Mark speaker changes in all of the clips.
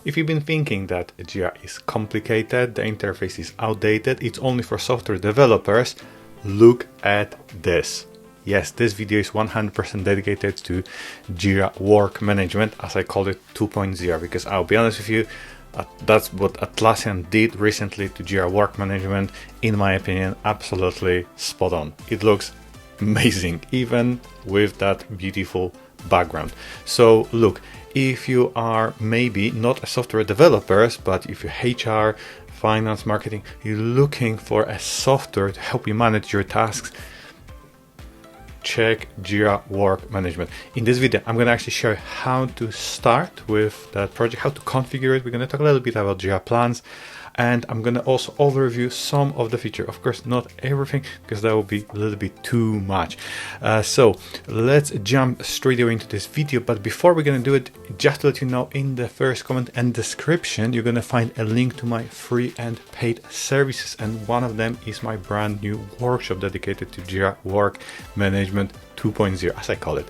Speaker 1: If you've been thinking that Jira is complicated, the interface is outdated, it's only for software developers, look at this. Yes, this video is 100% dedicated to Jira Work Management, as I call it 2.0, because I'll be honest with you, that's what Atlassian did recently to Jira Work Management. In my opinion, absolutely spot on. It looks amazing, even with that beautiful background. So look, if you are maybe not a software developer, but if you're HR, finance, marketing, you're looking for a software to help you manage your tasks, check Jira Work Management. In this video, I'm going to actually show you how to start with that project, how to configure it. We're going to talk a little bit about Jira plans, and I'm going to also overview some of the features. Of course, not everything, because that will be a little bit too much. So let's jump straight away into this video. But before we're going to do it, just to let you know, in the first comment and description, you're going to find a link to my free and paid services. And one of them is my brand new workshop dedicated to Jira Work Management 2.0, as I call it.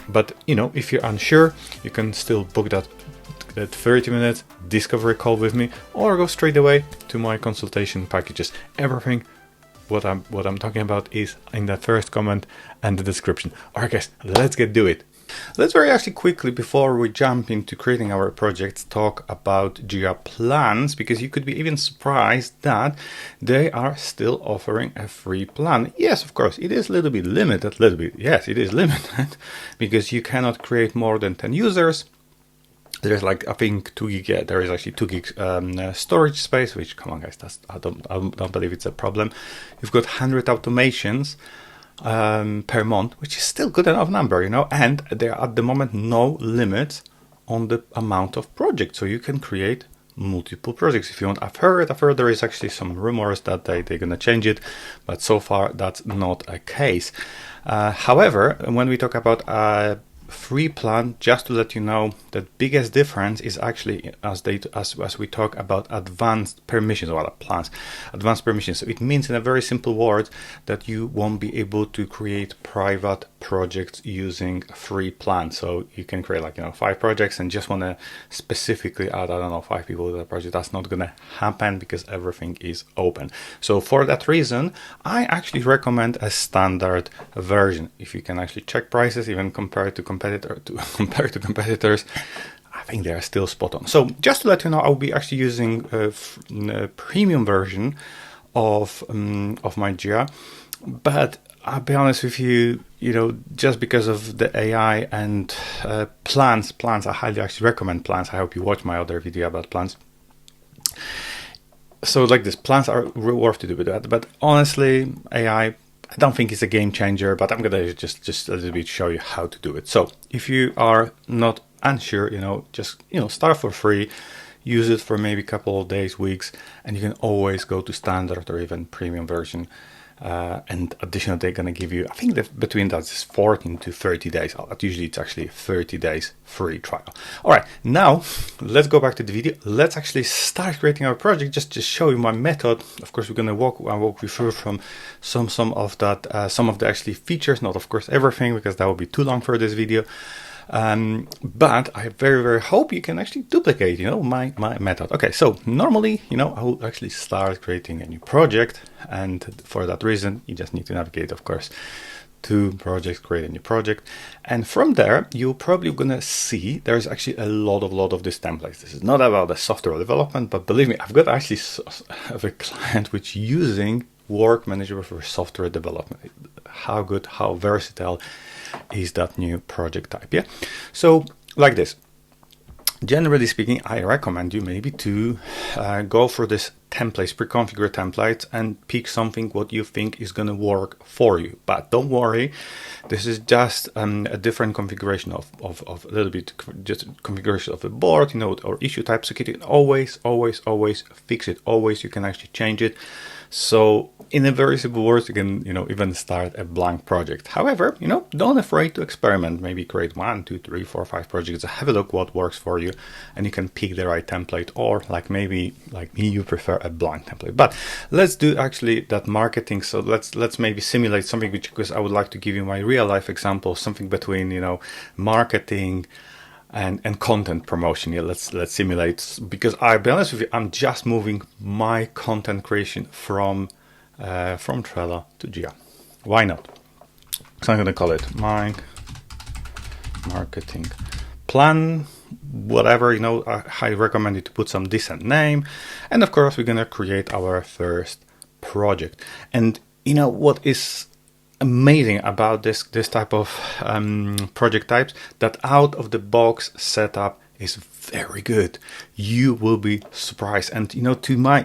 Speaker 1: But you know, if you're unsure, you can still book that 30 minutes discovery call with me, or go straight away to my consultation packages. Everything what I'm talking about is in that first comment and the description. Alright guys, let's get to it. Let's very actually quickly, before we jump into creating our projects, talk about Jira plans, because you could be even surprised that they are still offering a free plan. Yes, of course, it is a little bit limited, yes, it is limited because you cannot create more than 10 users. There's like, I think 2 gig, yeah, there is actually 2 gig storage space, which, come on guys, I don't believe it's a problem. You've got 100 automations per month, which is still good enough number, you know, and there are at the moment no limits on the amount of projects, so you can create multiple projects if you want. I've heard there is actually some rumors that they're gonna change it, but so far that's not a case. However, when we talk about free plan, just to let you know, the biggest difference is actually as we talk about advanced permissions, or plans, advanced permissions. So it means, in a very simple word, that you won't be able to create private projects using free plan. So you can create, like, you know, 5 projects and just want to specifically add, I don't know, 5 people to the project. That's not going to happen because everything is open. So for that reason, I actually recommend a standard version. If you can actually check prices, even compared to competitors, I think they are still spot on. So just to let you know, I'll be actually using a premium version of my Jira, but I'll be honest with you, you know, just because of the AI and plans, I highly actually recommend plans. I hope you watch my other video about plans. So like this, plans are worth to do with that. But honestly, AI, I don't think it's a game changer, but I'm gonna just a little bit show you how to do it. So if you are not unsure, you know, just, you know, start for free, use it for maybe a couple of days, weeks, and you can always go to standard or even premium version. And additionally, they're going to give you, I think that between that is 14 to 30 days. Usually it's actually 30 days free trial. All right, now let's go back to the video. Let's actually start creating our project. Just to show you my method. Of course, we're going to walk you through from some of the actually features, not of course everything, because that would be too long for this video. But I very hope you can actually duplicate, you know, my method. Okay, so normally, you know, I will actually start creating a new project, and for that reason, you just need to navigate, of course, to projects, create a new project, and from there, you're probably gonna see there's actually a lot of these templates. This is not about the software development, but believe me, I've got actually a client which using Work Manager for software development. How good, how versatile is that new project type? Yeah, so like this, generally speaking, I recommend you maybe to go for this templates, pre-configured templates, and pick something what you think is going to work for you. But don't worry, this is just a different configuration of a little bit, just configuration of the board, you know, or issue type. So you can always fix it. Always you can actually change it. So in a very simple words, you can, you know, even start a blank project. However, you know, don't afraid to experiment. Maybe create 1, 2, 3, 4, 5 projects. Have a look what works for you, and you can pick the right template. Or like maybe like me, you prefer a blank template. But let's do actually that marketing. So let's maybe simulate something, which, because I would like to give you my real life example, something between, you know, marketing and content promotion. Yeah, let's simulate, because I'll be honest with you, I'm just moving my content creation from Trello to Jira. Why not? So I'm going to call it my marketing plan, whatever, I highly recommend you to put some decent name. And of course, we're going to create our first project. And what is amazing about this type of project types, that out of the box setup is very good. You will be surprised. And to my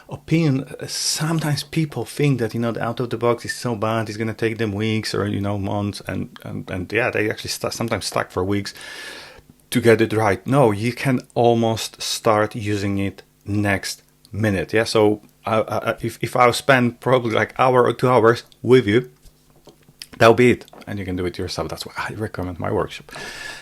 Speaker 1: opinion, sometimes people think that the out of the box is so bad, it's going to take them weeks or months, and yeah, they actually sometimes stuck for weeks to get it right. No, you can almost start using it next minute. Yeah, so if I'll spend probably like hour or 2 hours with you, that'll be it, and you can do it yourself. That's why I recommend my workshop.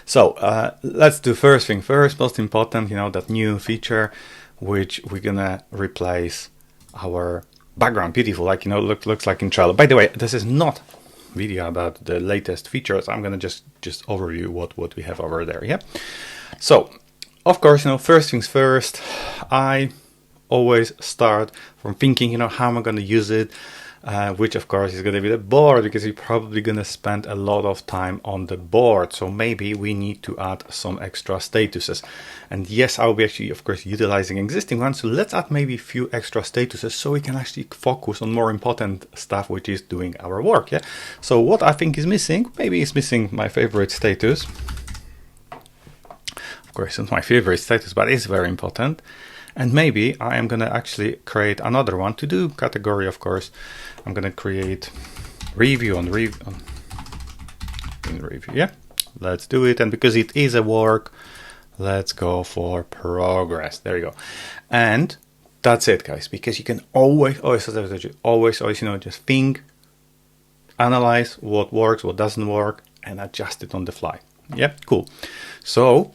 Speaker 1: So let's do first thing first. Most important, that new feature, which we're gonna replace our background. Beautiful, like looks like in Trello. By the way, this is not video about the latest features. I'm gonna just overview what we have over there. Yeah. So of course, first things first, I always start from thinking, how am I going to use it, which of course is going to be the board, because you're probably going to spend a lot of time on the board. So maybe we need to add some extra statuses. And yes, I'll be actually, of course, utilizing existing ones. So let's add maybe a few extra statuses so we can actually focus on more important stuff, which is doing our work. Yeah. So what I think is missing, maybe it's missing my favorite status. Of course, it's not my favorite status, but it's very important. And maybe I am going to actually create another one to do category, of course. I'm going to create review on review. Yeah, let's do it. And because it is a work, let's go for progress. There you go. And that's it, guys, because you can always, just think, analyze what works, what doesn't work, and adjust it on the fly. Yeah, cool. So,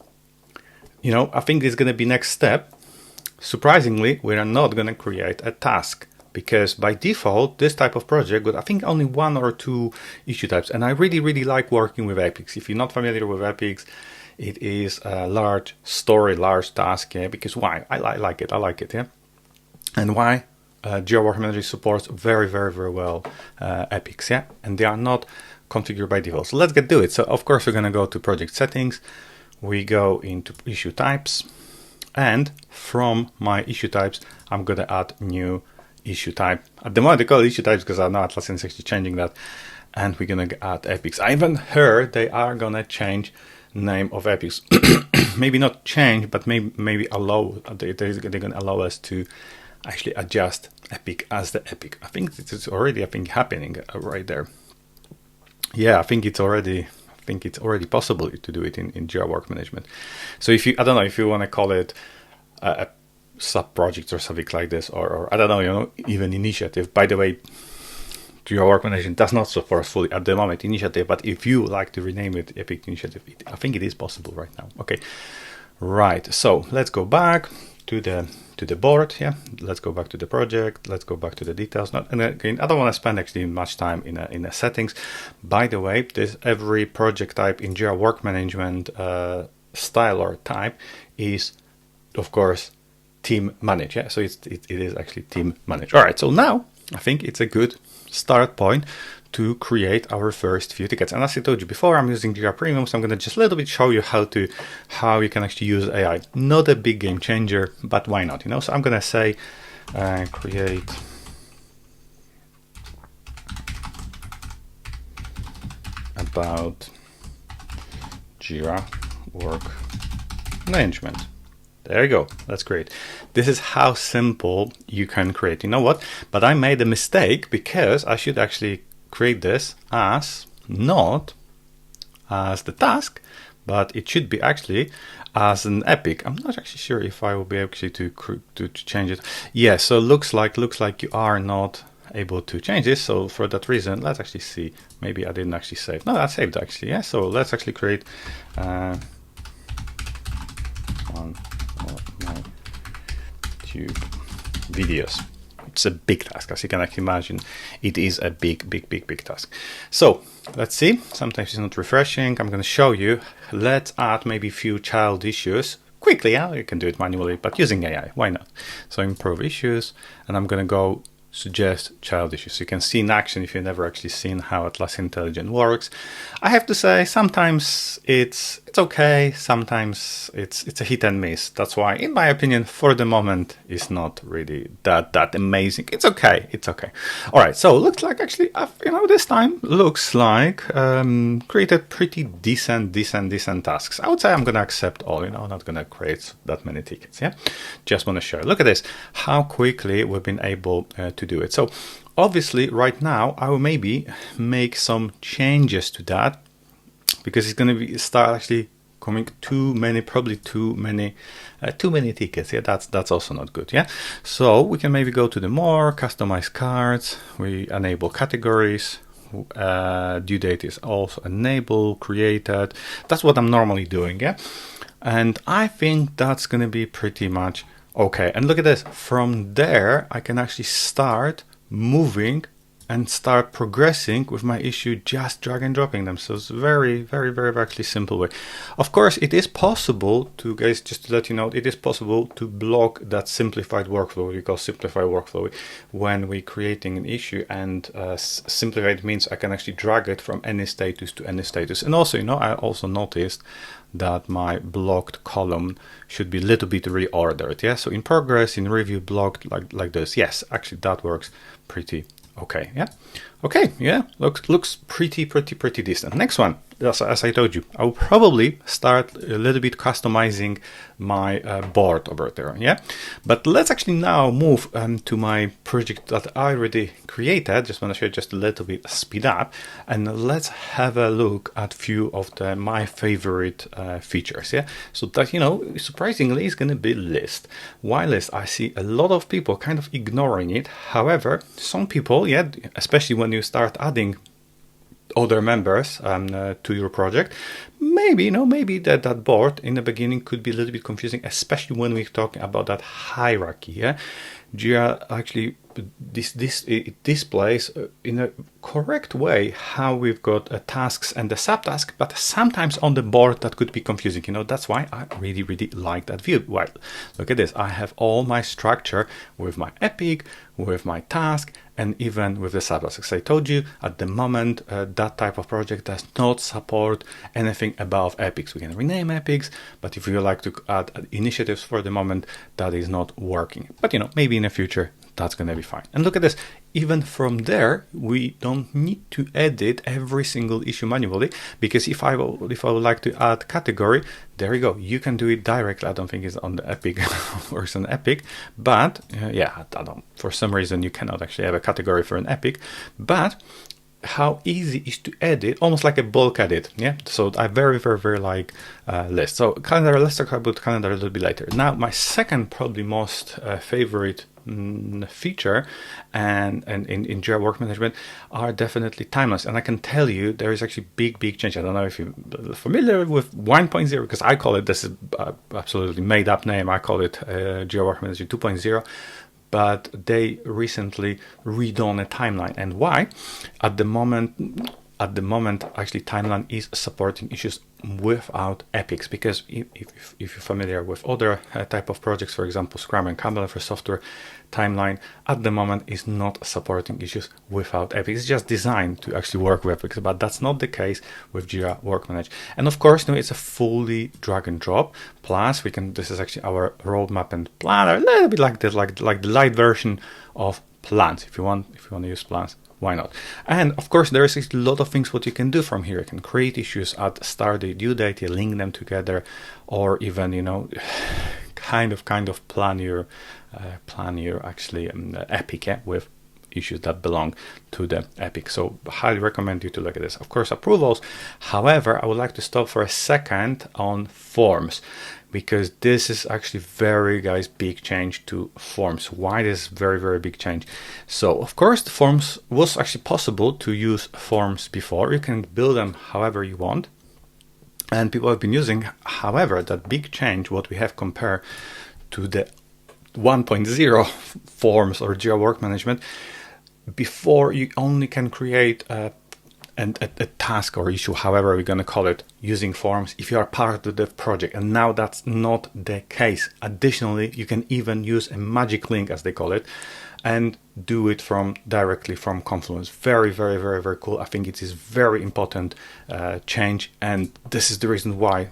Speaker 1: I think this is going to be next step. Surprisingly, we are not going to create a task, because by default, this type of project got, I think, only 1 or 2 issue types. And I really, really like working with epics. If you're not familiar with epics, it is a large story, large task. Yeah, because why? I like it. Yeah. And why? Jira Work Manager supports very, very, very well epics. Yeah. And they are not configured by default. So let's get to it. So of course, we're going to go to project settings. We go into issue types. And from my issue types, I'm going to add new issue type. At the moment, I call it issue types because I know Atlassian is actually changing that. And we're going to add epics. I even heard they are going to change name of epics. Maybe not change, but maybe allow. They're going to allow us to actually adjust epic as the epic. I think it's already, happening right there. Yeah, I think it's already possible to do it in Jira Work Management. So if you, I don't know if you want to call it a sub project or something like this, or I don't know, even initiative. By the way, Jira Work Management does not support fully at the moment initiative, but if you like to rename it Epic Initiative, I think it is possible right now. Okay, right. So let's go back to the board. Yeah, let's go back to the project. Let's go back to the details. And again, I don't want to spend actually much time in the settings. By the way, this every project type in Jira Work Management style or type is, of course, team manage. Yeah, so it is actually team manage. All right. So now I think it's a good start point to create our first few tickets. And as I told you before, I'm using Jira Premium, so I'm going to just a little bit show you how you can actually use AI. Not a big game changer, but why not? So I'm going to say create about Jira Work Management. There you go. That's great. This is how simple you can create. You know what? But I made a mistake because I should actually create this as not as the task, but it should be actually as an epic. I'm not actually sure if I will be able to change it. Yeah, so looks like you are not able to change this. So for that reason, let's actually see. Maybe I didn't actually save. No, I saved actually. Yeah, so let's actually create on my YouTube videos. it's a big task. As you can actually imagine, it is a big task. So let's see. Sometimes it's not refreshing. I'm going to show you. Let's add maybe a few child issues quickly. Yeah, you can do it manually, but using AI, why not? So improve issues, and I'm going to go suggest child issues. You can see in action if you've never actually seen how Atlassian-certified works. I have to say, sometimes it's okay, sometimes it's a hit and miss. That's why, in my opinion, for the moment, it's not really that amazing. It's okay. All right, so looks like actually, this time looks like created pretty decent tasks. I would say I'm gonna accept all. I'm not gonna create that many tickets. Yeah, just want to show. Look at this, how quickly we've been able to do it. So obviously, right now, I will maybe make some changes to that, because it's going to start actually coming too many tickets. Yeah, that's also not good. Yeah, so we can maybe go to the more customize cards. We enable categories. Due date is also enabled, created. That's what I'm normally doing. Yeah, and I think that's going to be pretty much okay. And look at this. From there, I can actually start moving and start progressing with my issue, just drag and dropping them. So it's very actually simple way. Of course, it is possible to, guys, just to let you know, it is possible to block that simplified workflow, we call simplified workflow, when we're creating an issue. And simplified means I can actually drag it from any status to any status. And also, I also noticed that my blocked column should be a little bit reordered. Yeah, so in progress, in review, blocked like this. Yes, actually that works pretty okay. Yeah, looks pretty decent. Next one, as I told you, I'll probably start a little bit customizing my board over there. Yeah, but let's actually now move to my project that I already created. Just want to show you just a little bit speed up, and let's have a look at few of my favorite features. Yeah, so that surprisingly is going to be list. Why list? I see a lot of people kind of ignoring it. However, some people, yeah, especially when you start adding other members to your project, maybe that board in the beginning could be a little bit confusing, especially when we're talking about that hierarchy. Yeah, Jira actually it displays in a correct way how we've got tasks and the subtask, but sometimes on the board that could be confusing. That's why I really like that view. Well, look at this. I have all my structure with my epic, with my task, and even with the subtasks. As I told you, at the moment, that type of project does not support anything above epics. We can rename epics, but if you like to add initiatives for the moment, that is not working. But maybe in the future, that's going to be fine. And look at this. Even from there, we don't need to edit every single issue manually, because if I would like to add category, there you go. You can do it directly. I don't think it's on the Epic or it's an Epic, but yeah, I don't. For some reason, you cannot actually have a category for an Epic, but how easy is to edit, almost like a bulk edit. Yeah, so I very like list. So calendar, let's talk about calendar a little bit later. Now, my second probably most favorite feature and in Jira Work Management are definitely timelines. And I can tell you there is actually big change. I don't know if you're familiar with 1.0, because I call it, this is absolutely made up name, I call it Jira Work Management 2.0. But they recently redone a timeline. And why? At the moment, actually, timeline is supporting issues without epics, because if you're familiar with other type of projects, for example, Scrum and Kanban for software, timeline at the moment is not supporting issues without epics. It's just designed to actually work with epics, but that's not the case with Jira Work Manage. And of course, it's a fully drag and drop. Plus, this is actually our roadmap and planner, a little bit like this, like the light version of plans. If you want to use plans, why not? And of course, there is a lot of things what you can do from here. You can create issues at start date, due date, you link them together, or even kind of plan your actually epic with issues that belong to the epic. So highly recommend you to look at this. Of course, approvals. However, I would like to stop for a second on forms, because this is actually big change to forms. Why this very big change? So of course, the forms was actually possible to use forms before. You can build them however you want, and people have been using. However, that big change, what we have compared to the 1.0 forms or Jira Work Management, before you only can create a task or issue, however we're going to call it, using forms if you are part of the project. And now that's not the case. Additionally, you can even use a magic link, as they call it, and do it directly from Confluence. Very, very, very, very cool. I think it is very important change, and this is the reason why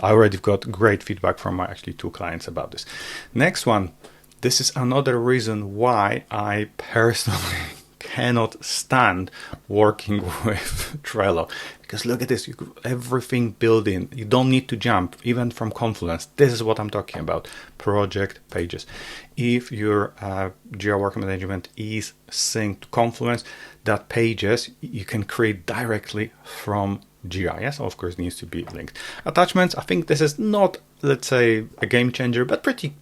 Speaker 1: I already got great feedback from my actually 2 clients about this. Next one, this is another reason why I personally cannot stand working with Trello, because look at this, you got everything built in. You don't need to jump even from Confluence. This is what I'm talking about, project pages. If your Jira Work Management is synced to Confluence, that pages you can create directly from Jira. Yes, of course, needs to be linked. Attachments, I think this is not, let's say, a game changer, but pretty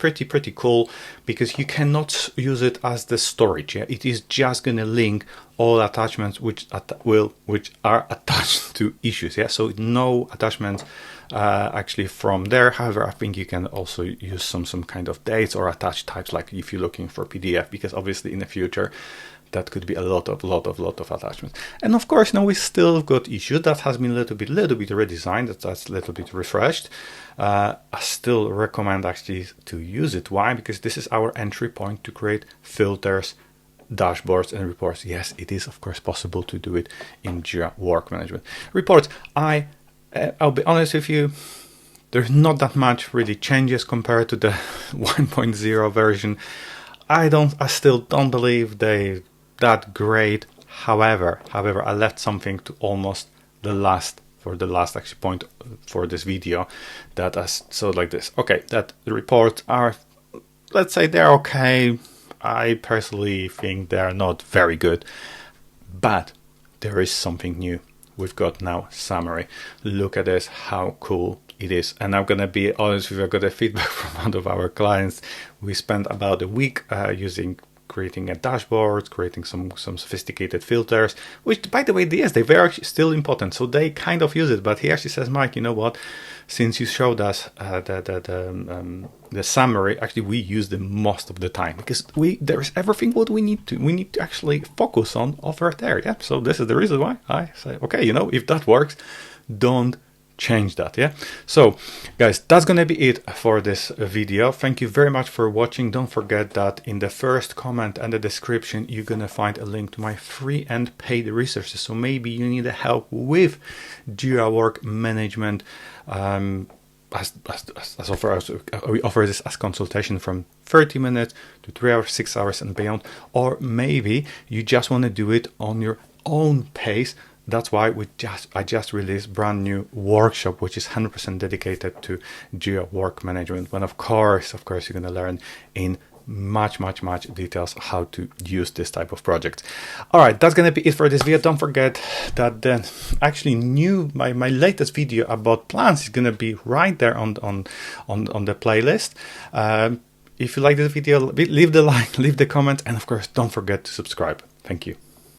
Speaker 1: cool, because you cannot use it as the storage. Yeah, it is just going to link all attachments which are attached to issues. Yeah, so no attachments actually from there. However, I think you can also use some kind of dates or attach types, like if you're looking for PDF, because obviously in the future that could be a lot of attachments. And of course, now we still got issues that has been a little bit redesigned. That's a little bit refreshed. I still recommend actually to use it. Why? Because this is our entry point to create filters, dashboards, and reports. Yes, it is of course possible to do it in Jira Work Management. Reports, I'll be honest with you, there's not that much really changes compared to the 1.0 version. I still don't believe they that great. However, I left something to almost the last actually point for this video, that so like this. Okay, that the reports are, let's say, they're okay. I personally think they're not very good, but there is something new. We've got now summary. Look at this, how cool it is. And I'm gonna be honest with you, I got a feedback from one of our clients. We spent about a week creating a dashboard, creating some sophisticated filters, which, by the way, yes, they were actually still important, so they kind of use it. But he actually says, Mike, you know what, since you showed us the summary, actually we use them most of the time, because there's everything what we need to actually focus on over there. Yeah, so this is the reason why I say, okay, if that works, don't change that. Yeah, so guys, that's gonna be it for this video. Thank you very much for watching. Don't forget that in the first comment and the description you're gonna find a link to my free and paid resources. So maybe you need help with Jira Work Management. We offer this as consultation from 30 minutes to 3 hours, 6 hours and beyond. Or maybe you just want to do it on your own pace. That's why I just released brand new workshop, which is 100% dedicated to Jira Work Management. And of course, you're going to learn in much details how to use this type of project. All right, that's going to be it for this video. Don't forget that then actually my latest video about plans is going to be right there on the playlist. If you like this video, leave the like, leave the comment, and of course, don't forget to subscribe. Thank you.